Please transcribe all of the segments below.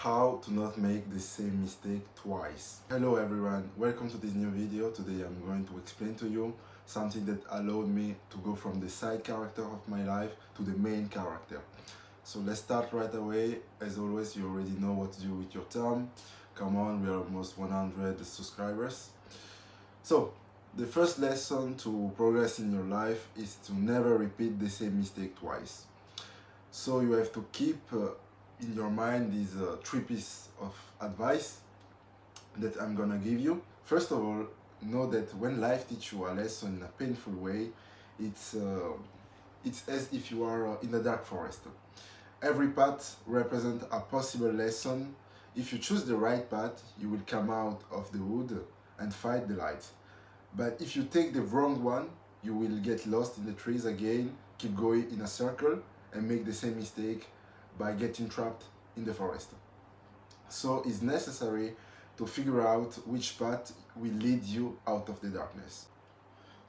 How to not make the same mistake twice. Hello everyone, welcome to this new video. Today I'm going to explain to you something that allowed me to go from the side character of my life to the main character. So let's start right away. As always, you already know what to do with your time. Come on, we are almost 100 subscribers. So the first lesson to progress in your life is to never repeat the same mistake twice. So you have to keep in your mind these three pieces of advice that I'm gonna give you. First of all, know that when life teaches you a lesson in a painful way, it's as if you are in a dark forest. Every path represents a possible lesson. If you choose the right path, you will come out of the wood and find the light. But if you take the wrong one, you will get lost in the trees again, keep going in a circle, and make the same mistake by getting trapped in the forest. So it's necessary to figure out which path will lead you out of the darkness.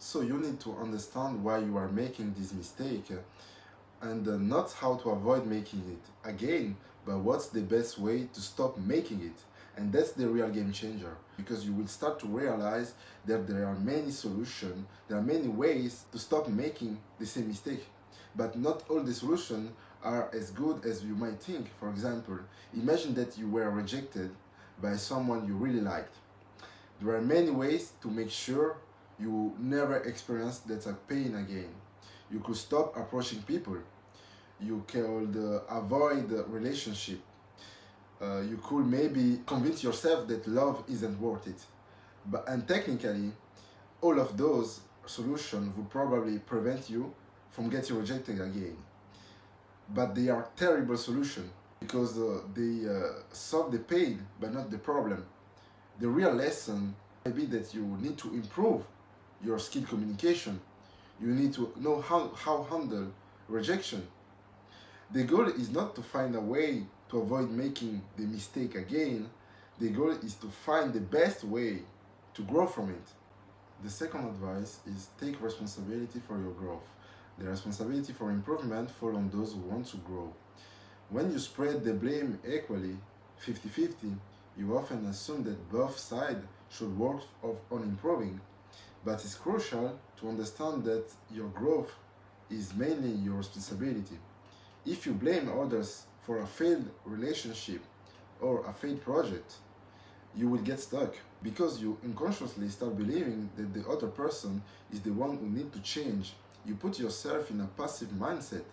So you need to understand why you are making this mistake and not how to avoid making it again, but what's the best way to stop making it. And that's the real game changer, because you will start to realize that there are many solutions, there are many ways to stop making the same mistake. But not all the solutions are as good as you might think. For example, imagine that you were rejected by someone you really liked. There are many ways to make sure you never experience that pain again. You could stop approaching people. You could avoid the relationship. You could maybe convince yourself that love isn't worth it. And technically, all of those solutions would probably prevent you from getting rejected again. But they are terrible solutions because they solve the pain but not the problem. The real lesson may be that you need to improve your skill communication. You need to know how handle rejection. The goal is not to find a way to avoid making the mistake again. The goal is to find the best way to grow from it. The second advice is take responsibility for your growth. The responsibility for improvement falls on those who want to grow. When you spread the blame equally, 50-50, you often assume that both sides should work on improving. But it's crucial to understand that your growth is mainly your responsibility. If you blame others for a failed relationship or a failed project, you will get stuck because you unconsciously start believing that the other person is the one who needs to change. You put yourself in a passive mindset,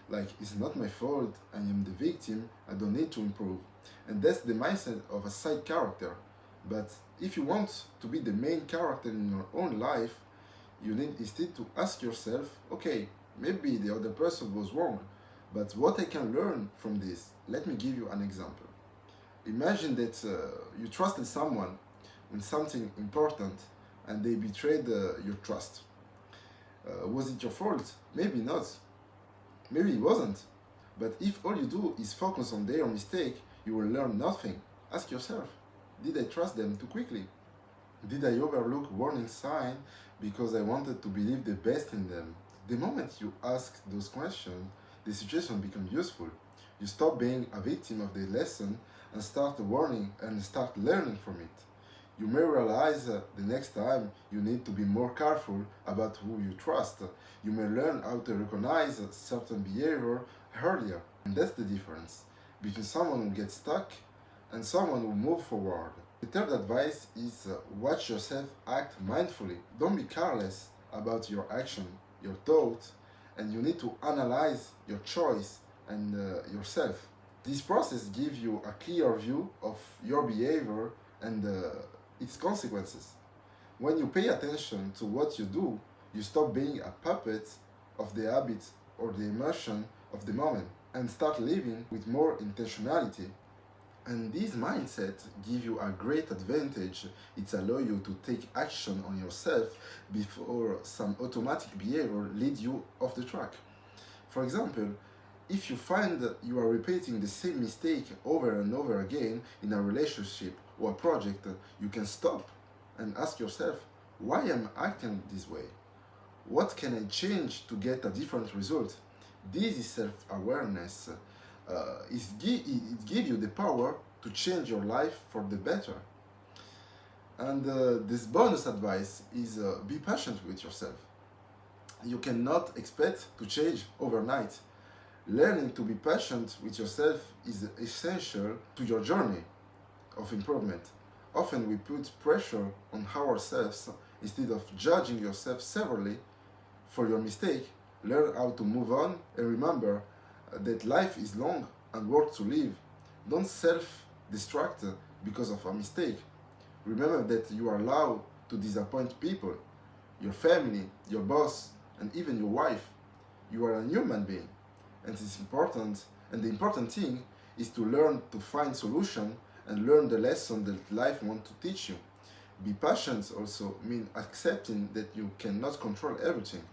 like it's not my fault, I am the victim, I don't need to improve. And that's the mindset of a side character. But if you want to be the main character in your own life, you need instead to ask yourself, okay, maybe the other person was wrong, but what I can learn from this? Let me give you an example. Imagine that you trusted someone with something important and they betrayed your trust. Was it your fault? Maybe not. Maybe it wasn't. But if all you do is focus on their mistake, you will learn nothing. Ask yourself, did I trust them too quickly? Did I overlook warning signs because I wanted to believe the best in them? The moment you ask those questions, the situation becomes useful. You stop being a victim of the lesson and start warning and start learning from it. You may realize the next time you need to be more careful about who you trust. You may learn how to recognize certain behavior earlier. And that's the difference between someone who gets stuck and someone who moves forward. The third advice is watch yourself act mindfully. Don't be careless about your action, your thoughts, and you need to analyze your choice and yourself. This process gives you a clear view of your behavior and its consequences. When you pay attention to what you do, you stop being a puppet of the habit or the emotion of the moment and start living with more intentionality. And this mindset gives you a great advantage. It allows you to take action on yourself before some automatic behavior leads you off the track. For example, if you find that you are repeating the same mistake over and over again in a relationship or a project, you can stop and ask yourself, why am I acting this way? What can I change to get a different result? This is self-awareness. it gives you the power to change your life for the better. And this bonus advice is be patient with yourself. You cannot expect to change overnight. Learning to be patient with yourself is essential to your journey of improvement. Often we put pressure on ourselves instead of judging yourself severely for your mistake. Learn how to move on and remember that life is long and worth to live. Don't self-destruct because of a mistake. Remember that you are allowed to disappoint people, your family, your boss, and even your wife. You are a human being, and it's important. And the important thing is to learn to find solution and learn the lesson that life wants to teach you. Be patient also means accepting that you cannot control everything.